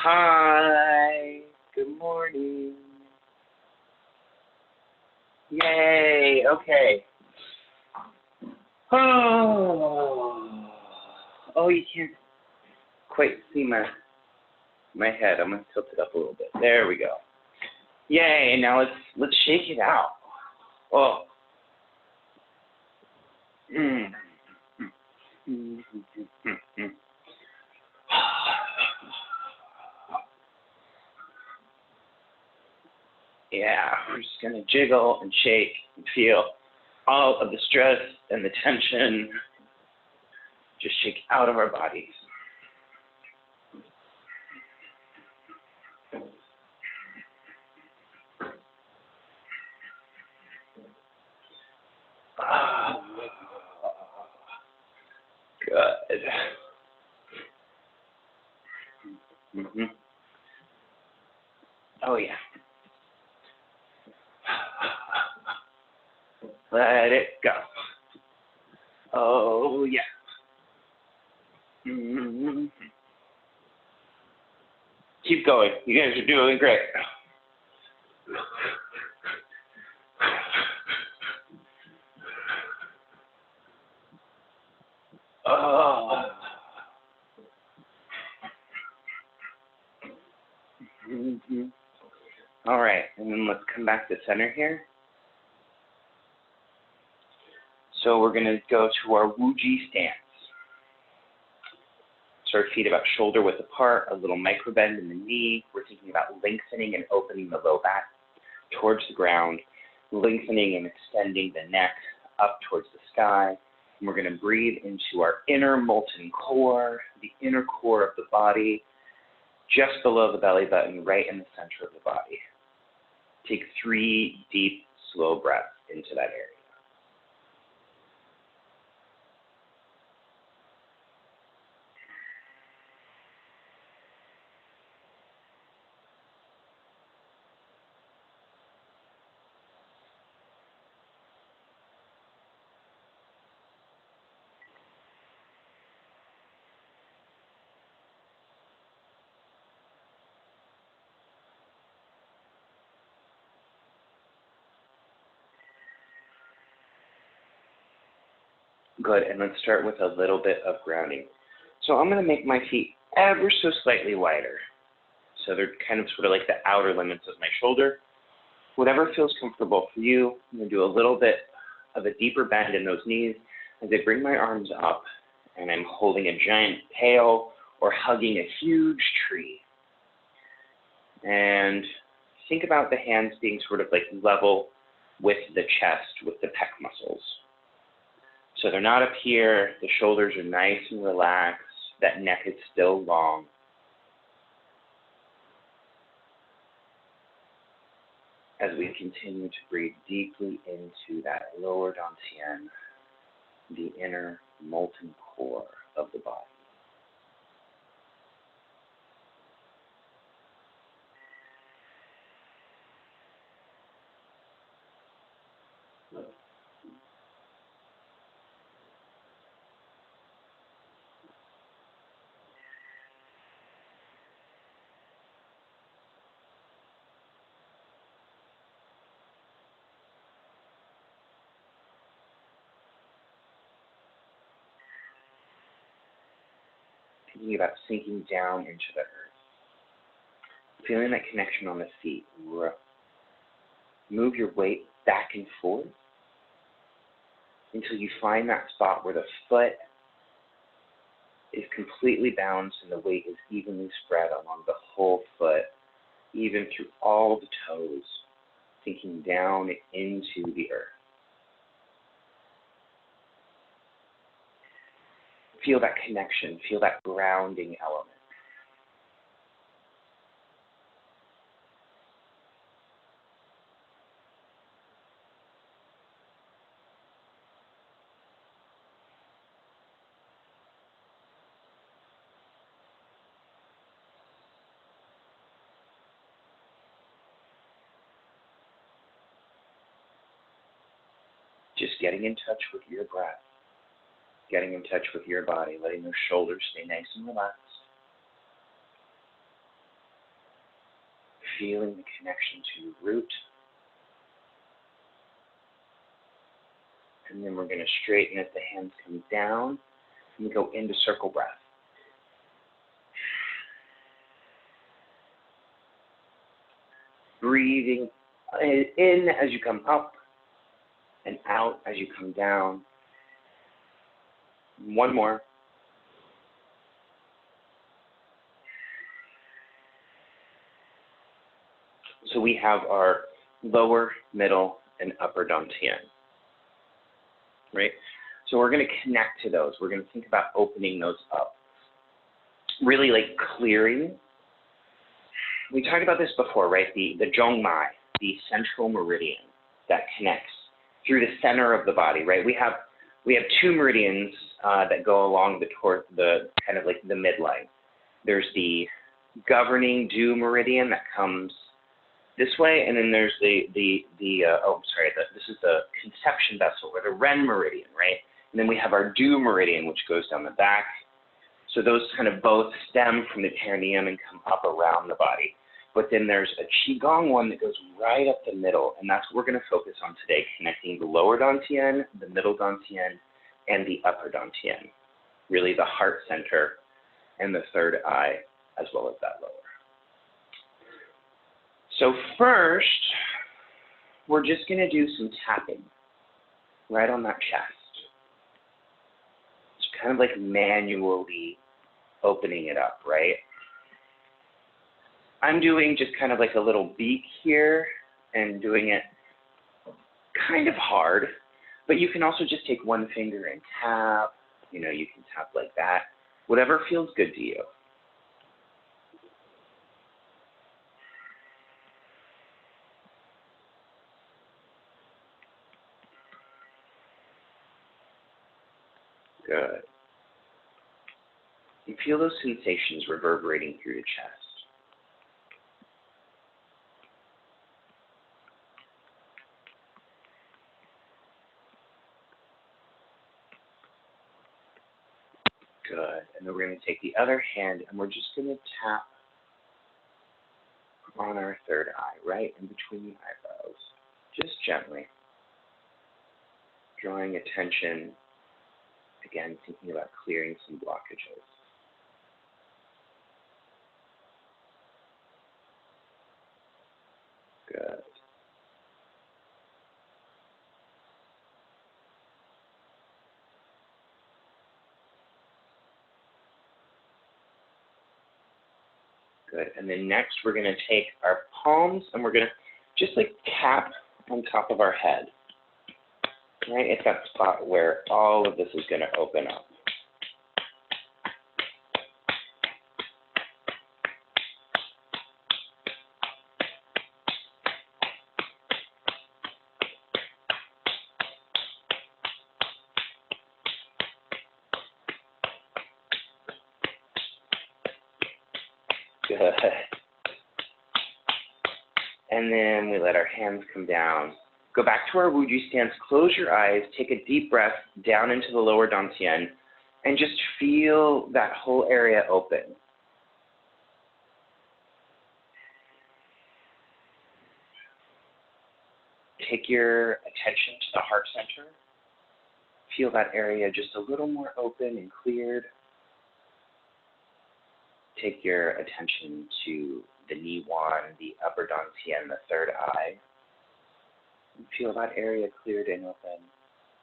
Hi, good morning. Yay, okay. Oh, you can't quite see my head. I'm gonna tilt it up a little bit. There we go. Yay, now let's shake it out. Oh. Yeah, we're just gonna jiggle and shake and feel all of the stress and the tension just shake out of our bodies. Good. Oh yeah. Let it go. Oh yeah. Keep going. You guys are doing great. Oh. All right, and then let's come back to center here. So we're going to go to our Wuji stance. So our feet about shoulder width apart, a little micro bend in the knee. We're thinking about lengthening and opening the low back towards the ground, lengthening and extending the neck up towards the sky. And we're going to breathe into our inner molten core, the inner core of the body, just below the belly button, right in the center of the body. Take 3 deep, slow breaths into that area. Good, and let's start with a little bit of grounding. So I'm going to make my feet ever so slightly wider. So they're kind of sort of like the outer limits of my shoulder. Whatever feels comfortable for you, I'm going to do a little bit of a deeper bend in those knees as I bring my arms up and I'm holding a giant pail or hugging a huge tree. And think about the hands being sort of like level with the chest, with the pec muscles. So they're not up here, the shoulders are nice and relaxed, that neck is still long. As we continue to breathe deeply into that lower dantian, the inner molten core of the body. Thinking about sinking down into the earth. Feeling that connection on the feet. Move your weight back and forth until you find that spot where the foot is completely balanced and the weight is evenly spread along the whole foot, even through all the toes, sinking down into the earth. Feel that connection, feel that grounding element. Just getting in touch with your breath, getting in touch with your body, letting those shoulders stay nice and relaxed. feeling the connection to your root. And then we're going to straighten as the hands come down and we go into circle breath. Breathing in as you come up and out as you come down. One more. So we have our lower, middle, and upper dantian, right? So we're going to connect to those. We're going to think about opening those up. Really like clearing. We talked about this before, right? The Zhong Mai, the central meridian that connects through the center of the body, right? We have two meridians that go along the kind of like the midline. There's the governing dew meridian that comes this way, and then there's this is the conception vessel, or the Ren meridian, right? And then we have our dew meridian, which goes down the back. So those kind of both stem from the perineum and come up around the body. But then there's a Qigong one that goes right up the middle, and that's what we're going to focus on today, connecting the lower dantian, the middle dantian, and the upper dantian, really the heart center and the third eye, as well as that lower. So first, we're just going to do some tapping right on that chest. It's kind of like manually opening it up, right? I'm doing just kind of like a little beak here and doing it kind of hard, but you can also just take one finger and tap. You know, you can tap like that. Whatever feels good to you. Good. You feel those sensations reverberating through the chest. Good. And then we're going to take the other hand and we're just going to tap on our third eye, right in between the eyebrows. Just gently. Drawing attention, again, thinking about clearing some blockages. Good. Good. And then next we're going to take our palms and we're going to just like tap on top of our head. Right? It's that spot where all of this is going to open up. Good. And then we let our hands come down. Go back to our Wuju stance, close your eyes, take a deep breath down into the lower dantian, and just feel that whole area open. Take your attention to the heart center. Feel that area just a little more open and cleared. Take your attention to the knee one, the upper dantian, the third eye. And feel that area cleared and open.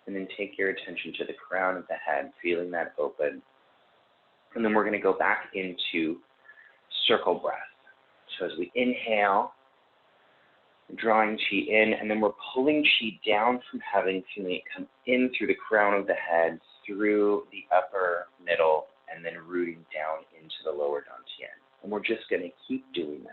And then take your attention to the crown of the head, feeling that open. And then we're going to go back into circle breath. So as we inhale, drawing chi in, and then we're pulling chi down from heaven, feeling it come in through the crown of the head, through the upper, middle, and then rooting down into the lower dantian. And we're just going to keep doing that.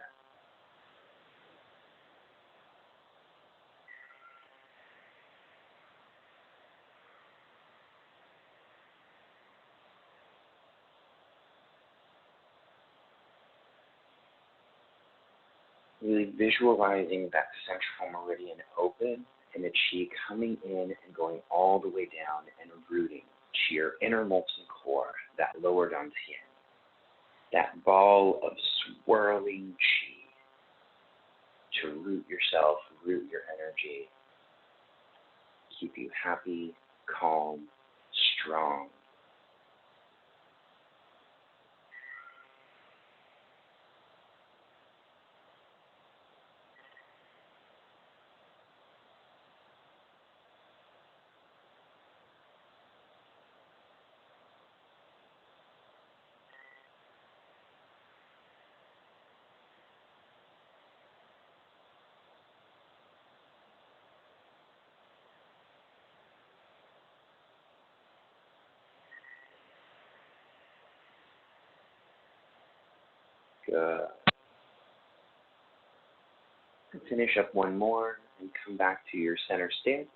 Really visualizing that central meridian open and the chi coming in and going all the way down and rooting to your inner molten core, that lower dantian, that ball of swirling chi. to root yourself, root your energy, keep you happy, calm, strong. Good. And finish up one more and come back to your center stance.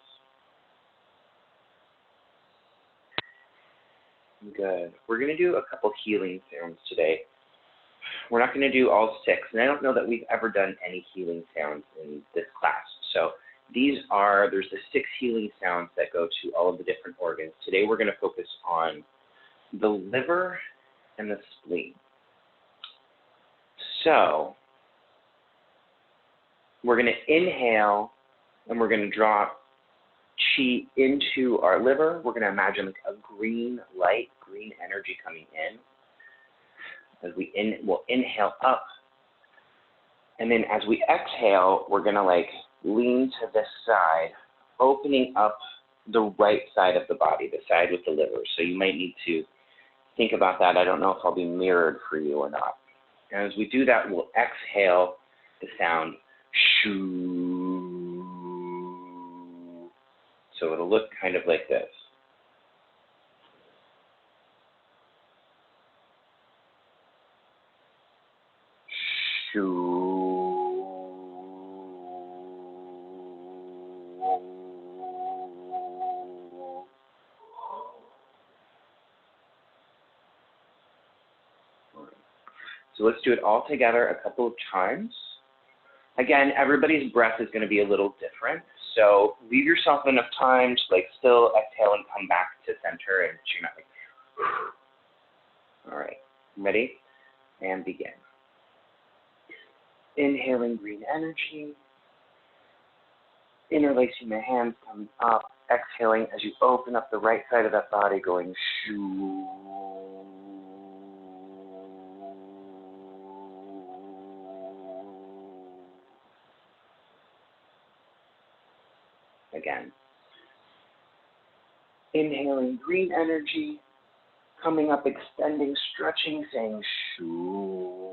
Good. We're going to do a couple healing sounds today. We're not going to do all 6, and I don't know that we've ever done any healing sounds in this class. So there's the 6 healing sounds that go to all of the different organs. Today we're going to focus on the liver and the spleen. So we're going to inhale, and we're going to draw chi into our liver. We're going to imagine like a green light, green energy coming in. As we'll inhale up, and then as we exhale, we're going to like lean to this side, opening up the right side of the body, the side with the liver. So you might need to think about that. I don't know if I'll be mirrored for you or not. And as we do that, we'll exhale the sound shoo. So it'll look kind of like this. Shoo. So let's do it all together a couple of times. Again, everybody's breath is going to be a little different. So leave yourself enough time to like still exhale and come back to center, and you're not like, all right, ready? And begin. Inhaling green energy. Interlacing the hands, coming up. Exhaling as you open up the right side of that body, going shoo. Again. Inhaling green energy, coming up, extending, stretching, saying shoo.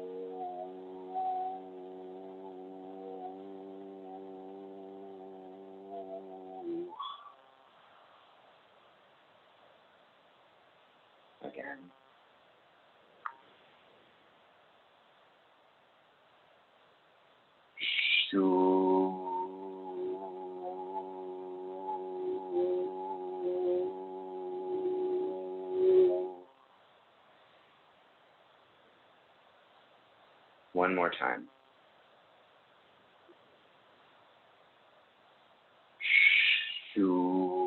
Again. Shoo. One more time. Shoo.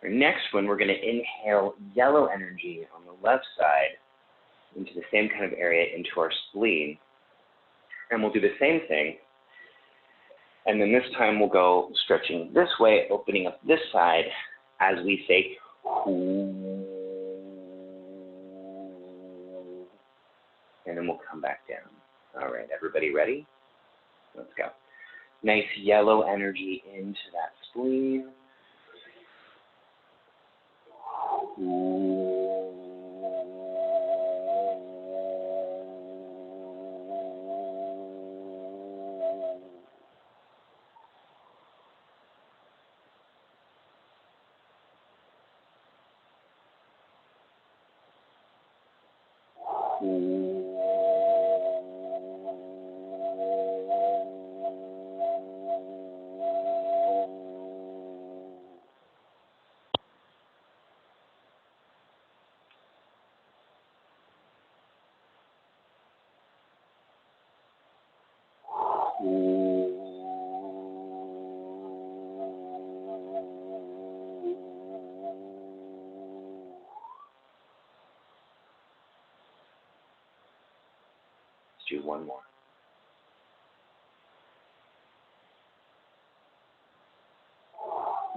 Our next one, we're going to inhale yellow energy on the left side into the same kind of area into our spleen. And we'll do the same thing. And then this time we'll go stretching this way, opening up this side as we say, hoo. And then we'll come back down. All right, everybody ready? Let's go. Nice yellow energy into that spleen. Hoo.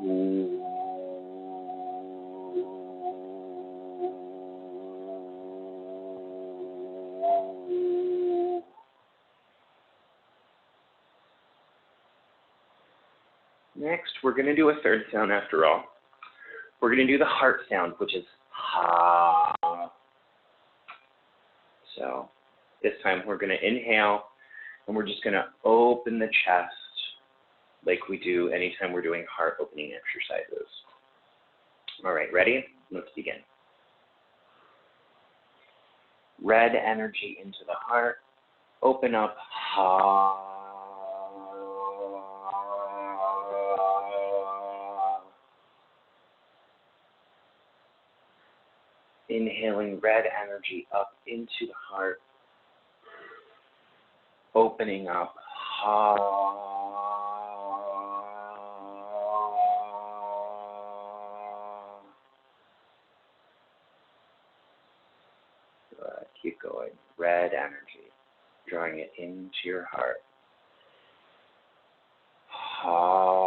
Next, we're going to do a third sound after all. We're going to do the heart sound, which is ha. So this time we're going to inhale, and we're just going to open the chest like we do anytime we're doing heart opening exercises. All right, ready? Let's begin. Red energy into the heart. Open up, ha. Inhaling red energy up into the heart. Opening up, ha. Good. Keep going. Red energy. Drawing it into your heart. Ha.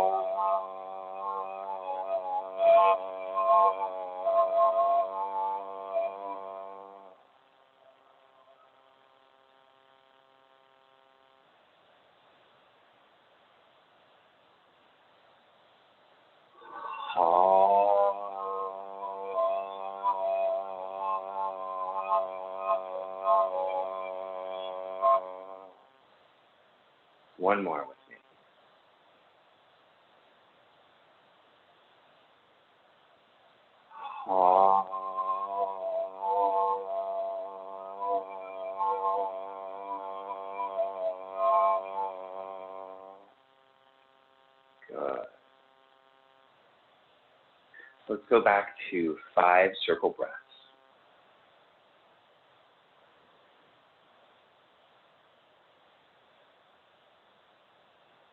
One more with me. Good. Let's go back to 5 circle breaths.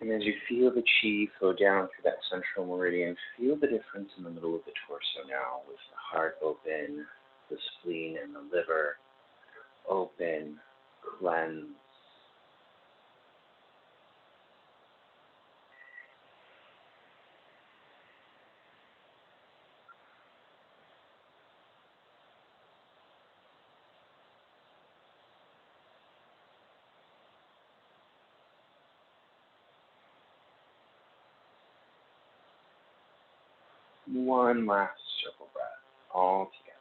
And as you feel the chi flow down through that central meridian, feel the difference in the middle of the torso now with the heart open, the spleen and the liver open, cleanse. One last circle breath, all together.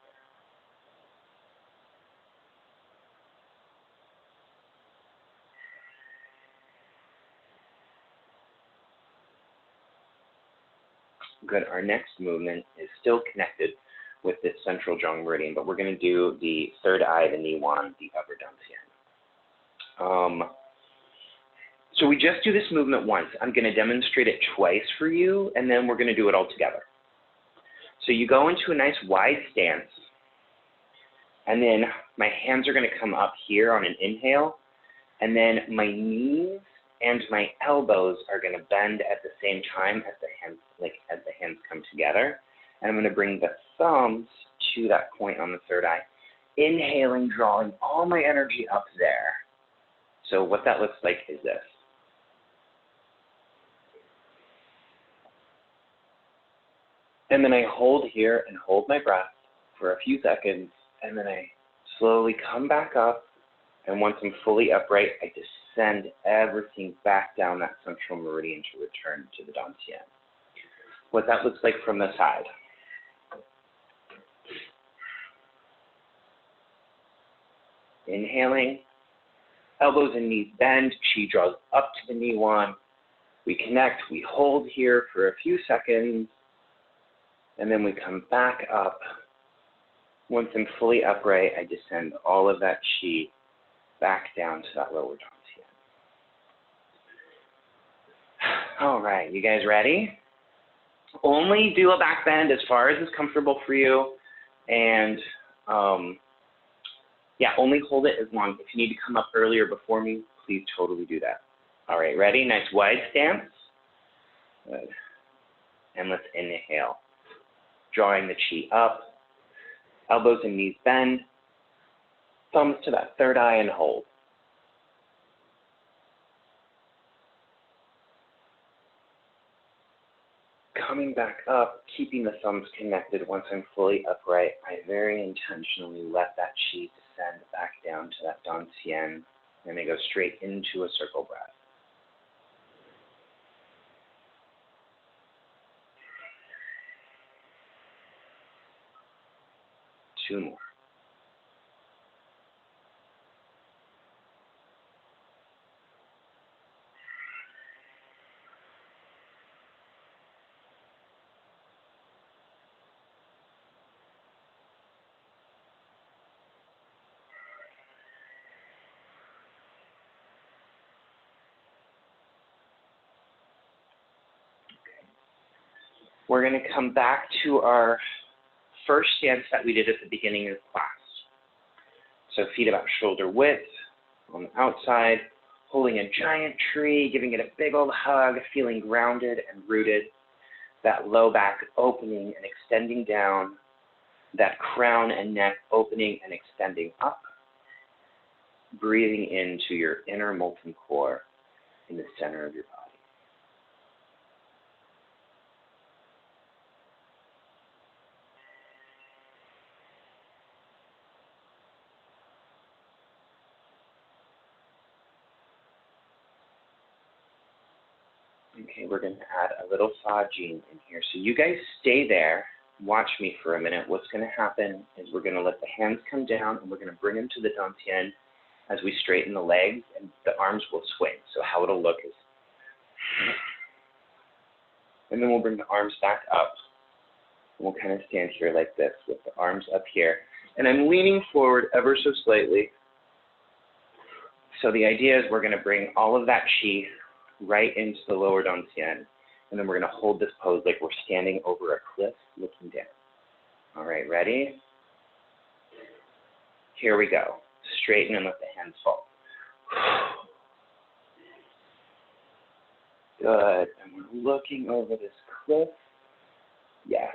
Good. Our next movement is still connected with this central Zhong meridian, but we're going to do the third eye, the knee one, the upper dantian. So we just do this movement once. I'm going to demonstrate it twice for you, and then we're going to do it all together. So you go into a nice wide stance, and then my hands are going to come up here on an inhale, and then my knees and my elbows are going to bend at the same time as the hands come together. And I'm going to bring the thumbs to that point on the third eye, inhaling, drawing all my energy up there. So what that looks like is this. And then I hold here and hold my breath for a few seconds, and then I slowly come back up, and once I'm fully upright, I descend everything back down that central meridian to return to the dantian. What that looks like from the side. Inhaling, elbows and knees bend, chi draws up to the knee one. We connect, we hold here for a few seconds, and then we come back up. Once I'm fully upright, I descend all of that chi back down to that lower dantian. All right, you guys ready? Only do a back bend as far as is comfortable for you, and yeah, only hold it as long. If you need to come up earlier before me, please totally do that. All right, ready? Nice wide stance. Good. And let's inhale. Drawing the chi up, elbows and knees bend, thumbs to that third eye and hold. coming back up, keeping the thumbs connected once I'm fully upright, I very intentionally let that chi descend back down to that dantian, and I go straight into a circle breath. Two more. We're going to come back to our first stance that we did at the beginning of class. So feet about shoulder width on the outside, holding a giant tree, giving it a big old hug, feeling grounded and rooted. That low back opening and extending down, that crown and neck opening and extending up, breathing into your inner molten core in the center of your body. Okay, we're going to add a little Fa Jin in here. So you guys stay there. Watch me for a minute. What's going to happen is we're going to let the hands come down and we're going to bring them to the dantian as we straighten the legs, and the arms will swing. So how it'll look is, and then we'll bring the arms back up. And we'll kind of stand here like this with the arms up here. And I'm leaning forward ever so slightly. So the idea is we're going to bring all of that chi right into the lower dantian, and then we're going to hold this pose like we're standing over a cliff looking down. All right, ready? Here we go. Straighten and let the hands fall. Good. And we're looking over this cliff. Yes.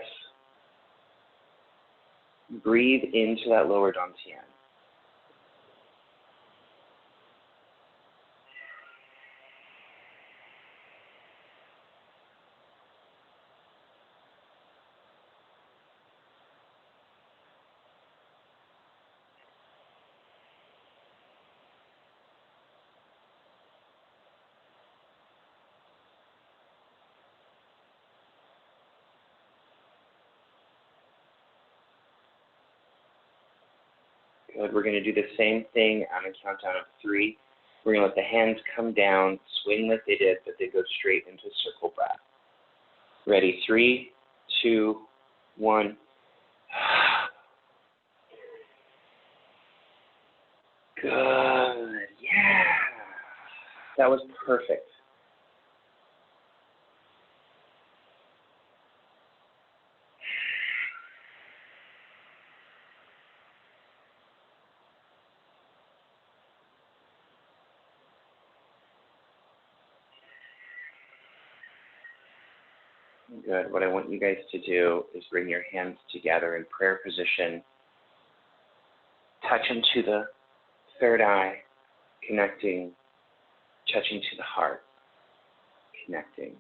Breathe into that lower dantian. Good. We're going to do the same thing on a countdown of 3. We're going to let the hands come down, swing like they did, but they go straight into circle breath. Ready? 3, 2, 1. Good. Yeah. That was perfect. Good. What I want you guys to do is bring your hands together in prayer position. Touch them to the third eye, connecting, touching to the heart, connecting.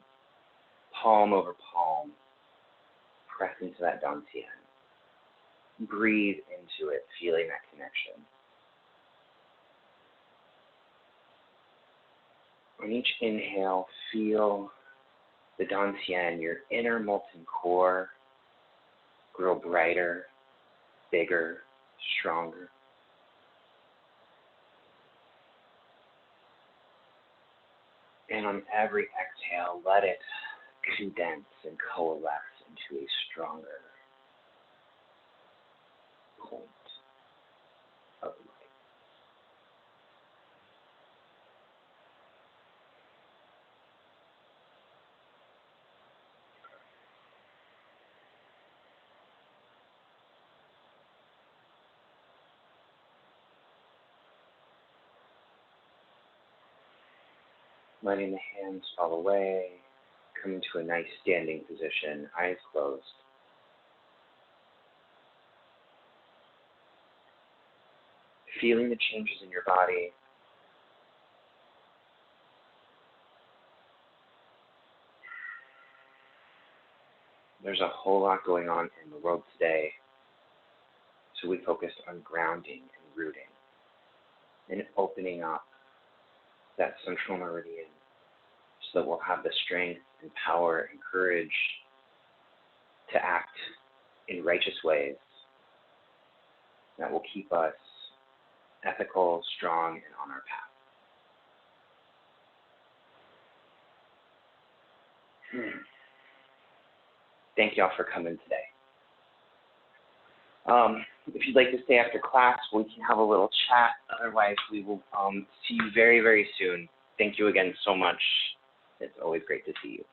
Palm over palm, press into that dantian. Breathe into it, feeling that connection. On each inhale, feel the dantian, your inner molten core, grow brighter, bigger, stronger. And on every exhale, let it condense and coalesce into a stronger point of light. Letting the hands fall away, coming to a nice standing position, eyes closed. Feeling the changes in your body. There's a whole lot going on in the world today, so we focused on grounding and rooting and opening up that central meridian so that we'll have the strength and power and courage to act in righteous ways that will keep us ethical, strong, and on our path. Thank you all for coming today. If you'd like to stay after class, we can have a little chat. Otherwise, we will see you very, very soon. Thank you again so much. It's always great to see you.